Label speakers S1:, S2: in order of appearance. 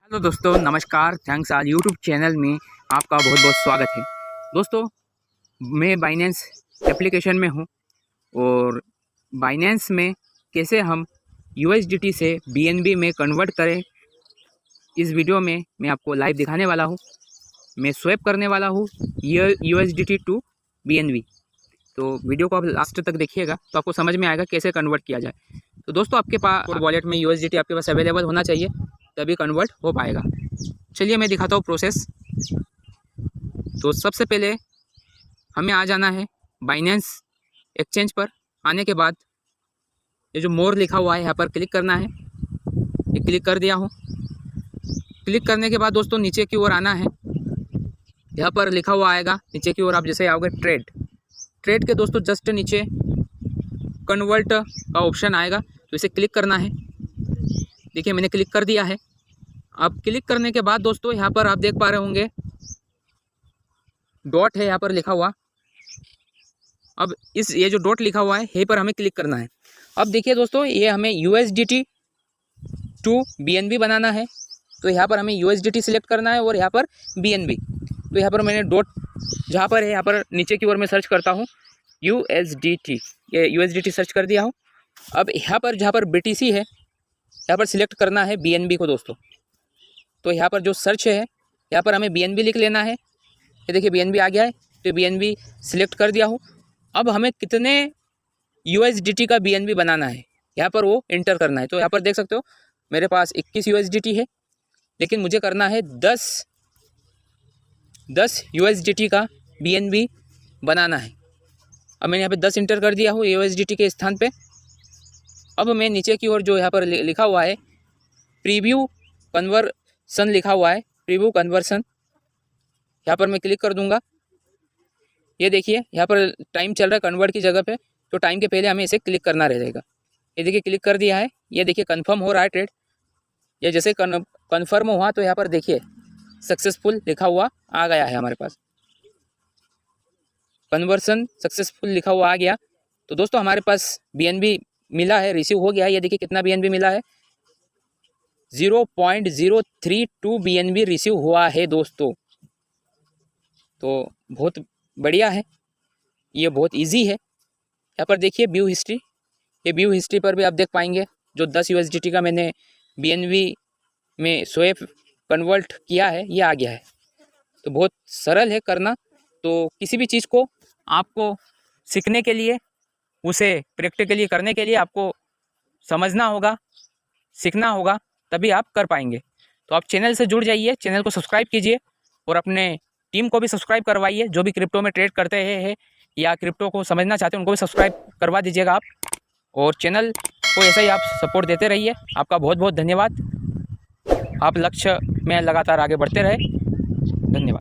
S1: Hello दोस्तों, नमस्कार। Thanks आज यूट्यूब चैनल में आपका बहुत बहुत स्वागत है। दोस्तों, मैं बाइनेंस एप्लीकेशन में हूँ और बाइनेंस में कैसे हम यूएसडीटी से बीएनबी में कन्वर्ट करें, इस वीडियो में मैं आपको लाइव दिखाने वाला हूँ। मैं स्वैप करने वाला हूँ यूएसडीटी टू बीएनबी। तो वीडियो को आप लास्ट तक देखिएगा तो आपको समझ में आएगा कैसे कन्वर्ट किया जाए। तो दोस्तों, आपके पास वॉलेट में यूएसडीटी आपके पास अवेलेबल होना चाहिए, तभी कन्वर्ट हो पाएगा। चलिए मैं दिखाता हूँ प्रोसेस। तो सबसे पहले हमें आ जाना है बाइनेंस एक्सचेंज पर। आने के बाद ये जो मोर लिखा हुआ है यहाँ पर क्लिक करना है। ये क्लिक कर दिया हूँ। क्लिक करने के बाद दोस्तों नीचे की ओर आना है। यहाँ पर लिखा हुआ आएगा नीचे की ओर, आप जैसे आओगे ट्रेड के दोस्तों जस्ट नीचे कन्वर्ट का ऑप्शन आएगा, तो इसे क्लिक करना है। देखिए मैंने क्लिक कर दिया है। अब क्लिक करने के बाद दोस्तों यहाँ पर आप देख पा रहे होंगे डॉट है यहाँ पर लिखा हुआ। अब ये जो डॉट लिखा हुआ है यहीं पर हमें क्लिक करना है। अब देखिए दोस्तों, ये हमें USDT टू BNB बनाना है, तो यहाँ पर हमें USDT सिलेक्ट करना है और यहाँ पर BNB। तो यहाँ पर मैंने डॉट जहाँ पर है यहाँ पर नीचे की ओर मैं सर्च करता हूँ USDT, ये USDT सर्च कर दिया हूँ। अब यहाँ पर जहाँ पर BTC है यहाँ पर सिलेक्ट करना है BNB को दोस्तों। तो यहाँ पर जो सर्च है यहाँ पर हमें BNB लिख लेना है। ये देखिए BNB आ गया है, तो BNB सिलेक्ट कर दिया हूँ। अब हमें कितने USDT का BNB बनाना है यहाँ पर वो इंटर करना है। तो यहाँ पर देख सकते हो मेरे पास 21 USDT है, लेकिन मुझे करना है 10 USDT का BNB बनाना है। अब मैंने यहाँ पे 10 इंटर कर दिया हूँ USDT के स्थान पे। अब मैं नीचे की ओर जो यहाँ पर लिखा हुआ है प्रीव्यू कन्वर्सन लिखा हुआ है, प्रीव्यू कन्वर्सन, यहाँ पर मैं क्लिक कर दूंगा। ये देखिए यहाँ पर टाइम चल रहा है कन्वर्ट की जगह पे, तो टाइम के पहले हमें इसे क्लिक करना रहेगा। ये देखिए क्लिक कर दिया है। ये देखिए कंफर्म हो रहा है ट्रेड। ये जैसे कन्फर्म हुआ तो यहाँ पर देखिए सक्सेसफुल लिखा हुआ आ गया है, हमारे पास कन्वर्सन सक्सेसफुल लिखा हुआ आ गया। तो दोस्तों हमारे पास BNB मिला है, रिसीव हो गया है। ये देखिए कितना BNB मिला है, 0.032 BNB रिसीव हुआ है दोस्तों। तो बहुत बढ़िया है, ये बहुत इजी है। यहाँ पर देखिए व्यू हिस्ट्री, ये व्यू हिस्ट्री पर भी आप देख पाएंगे जो 10 USDT का मैंने BNB में स्वैप कन्वर्ट किया है ये आ गया है। तो बहुत सरल है करना। तो किसी भी चीज़ को आपको सीखने के लिए, उसे प्रैक्टिकली करने के लिए आपको समझना होगा, सीखना होगा, तभी आप कर पाएंगे। तो आप चैनल से जुड़ जाइए, चैनल को सब्सक्राइब कीजिए और अपने टीम को भी सब्सक्राइब करवाइए। जो भी क्रिप्टो में ट्रेड करते हैं या क्रिप्टो को समझना चाहते हैं उनको भी सब्सक्राइब करवा दीजिएगा आप, और चैनल को ऐसा ही आप सपोर्ट देते रहिए। आपका बहुत बहुत धन्यवाद। आप लक्ष्य में लगातार आगे बढ़ते रहे। धन्यवाद।